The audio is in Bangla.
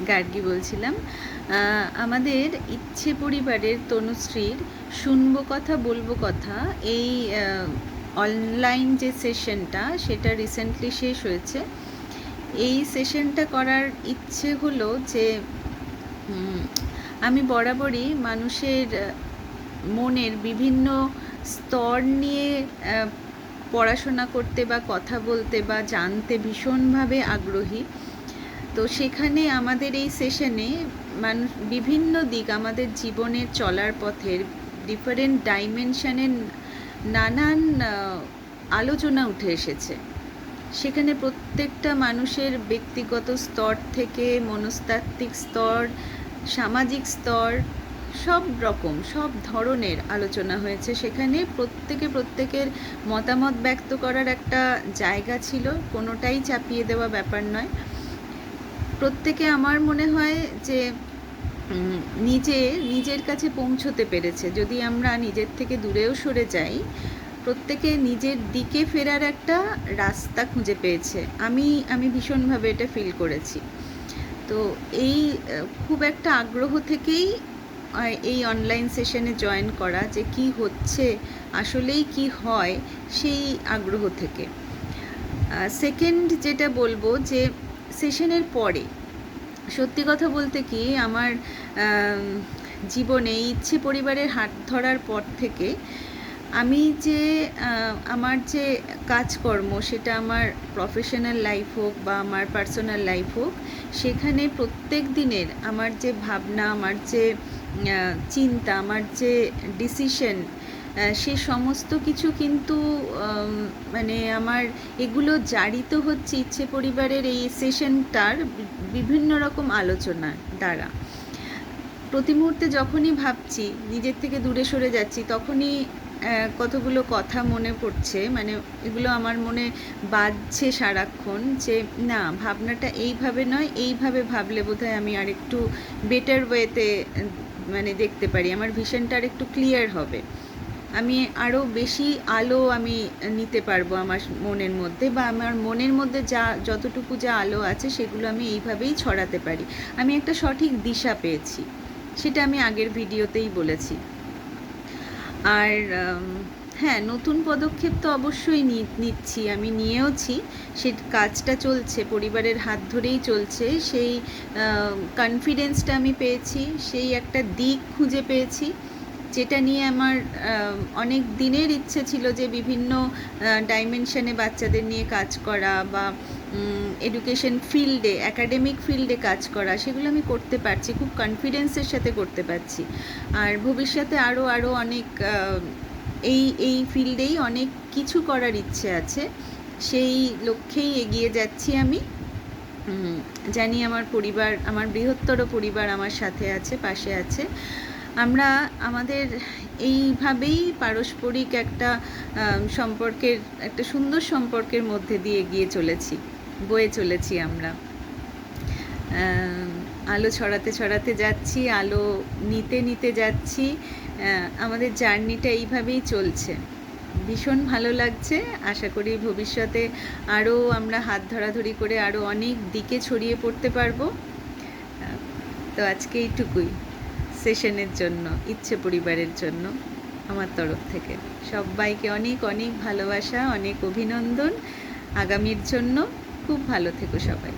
গার্গী বলছিলাম। আমাদের ইচ্ছে পরিবারের তনুশ্রীর শুনবো কথা বলবো কথা এই অনলাইন যে সেশনটা সেটা রিসেন্টলি শেষ হয়েছে। এই সেশনটা করার ইচ্ছে হলো যে আমি বরাবরই মানুষের মনের বিভিন্ন স্তর নিয়ে পড়াশোনা করতে বা কথা বলতে বা জানতে ভীষণভাবে আগ্রহী। তো সেখানে আমাদের এই সেশনে মানুষ বিভিন্ন দিক আমাদের জীবনের চলার পথের ডিফারেন্ট ডাইমেনশনের নানান আলোচনা উঠে এসেছে। সেখানে প্রত্যেকটা মানুষের ব্যক্তিগত স্তর থেকে মনস্তাত্ত্বিক স্তর, সামাজিক স্তর, সব রকম সব ধরনের আলোচনা হয়েছে। সেখানে প্রত্যেকের মতামত ব্যক্ত করার একটা জায়গা ছিল, কোনোটাই চাপিয়ে দেওয়া ব্যাপার নয়। প্রত্যেকে আমার মনে হয় যে নিজের কাছে পৌঁছতে পেরেছে। যদি আমরা নিজের থেকে দূরেও সরে যাই, প্রত্যেকে নিজের দিকে ফেরার একটা রাস্তা খুঁজে পেয়েছে। আমি ভীষণভাবে এটা ফিল করেছি। তো এই খুব একটা আগ্রহ থেকেই এই অনলাইন সেশনে জয়েন করা, যে কি হচ্ছে আসলেই কি হয় সেই আগ্রহ থেকে। সেকেন্ড যেটা বলবো, যে সেশনের পরে সত্যি কথা বলতে কি আমার জীবনে ইচ্ছে পরিবারের হাত ধরার পর থেকে আমি যে আমার যে কাজকর্ম, সেটা আমার প্রফেশনাল লাইফ হোক বা আমার পার্সোনাল লাইফ হোক, সেখানে প্রত্যেক দিনের আমার যে ভাবনা, আমার যে চিন্তা, আমার যে ডিসিশন, সে সমস্ত কিছু কিন্তু মানে আমার এগুলো জারিত হচ্ছে ইচ্ছে পরিবারের এই সেশনটার বিভিন্ন রকম আলোচনার দ্বারা। প্রতি মুহূর্তে যখনই ভাবছি, নিজের থেকে দূরে সরে যাচ্ছি, তখনই কতগুলো কথা মনে পড়ছে। মানে এগুলো আমার মনে বাজছে সারাক্ষণ, যে না, ভাবনাটা এইভাবে নয়, এইভাবে ভাবলে বোধহয় আমি আর একটু বেটার ওয়েতে মানে দেখতে পারি, আমার ভিশনটা আর একটু ক্লিয়ার হবে, আমি আরও বেশি আলো আমি নিতে পারবো আমার মনের মধ্যে, বা আমার মনের মধ্যে যতটুকু আলো আছে সেগুলো আমি এইভাবেই ছড়াতে পারি। আমি একটা সঠিক দিশা পেয়েছি, সেটা আমি আগের ভিডিওতেই বলেছি। আর হ্যাঁ, নতুন পদক্ষেপ তো অবশ্যই নিচ্ছি, আমি নিয়েওছি, সে কাজটা চলছে, পরিবারের হাত ধরেই চলছে। সেই কনফিডেন্সটা আমি পেয়েছি, সেই একটা দিক খুঁজে পেয়েছি, যেটা নিয়ে আমার অনেক দিনের ইচ্ছে ছিল, যে বিভিন্ন ডাইমেনশনে বাচ্চাদের নিয়ে কাজ করা বা এডুকেশন ফিল্ডে, অ্যাকাডেমিক ফিল্ডে কাজ করা, সেগুলো আমি করতে পারছি, খুব কনফিডেন্সের সাথে করতে পারছি। আর ভবিষ্যতে আরও অনেক এই ফিল্ডেই অনেক কিছু করার ইচ্ছে আছে, সেই লক্ষ্যেই এগিয়ে যাচ্ছি আমি। জানি আমার পরিবার, আমার বৃহত্তর পরিবার আমার সাথে আছে, পাশে আছে। আমরা আমাদের এইভাবেই পারস্পরিক একটা সম্পর্কের, একটা সুন্দর সম্পর্কের মধ্যে দিয়ে এগিয়ে চলেছি, বয়ে চলেছি আমরা। আলো ছড়াতে ছড়াতে যাচ্ছি, আলো নিতে যাচ্ছি, আমাদের জার্নিটা এইভাবেই চলছে। ভীষণ ভালো লাগছে। আশা করি ভবিষ্যতে আরও আমরা হাত ধরাধরি করে আরও অনেক দিকে ছড়িয়ে পড়তে পারবো। তো আজকে এইটুকুই সেশনের জন্য, ইচ্ছে পরিবারের জন্য আমার তরফ থেকে সবাইকে অনেক অনেক ভালোবাসা, অনেক অভিনন্দন। আগামীর জন্য খুব ভালো থেকো সবাই।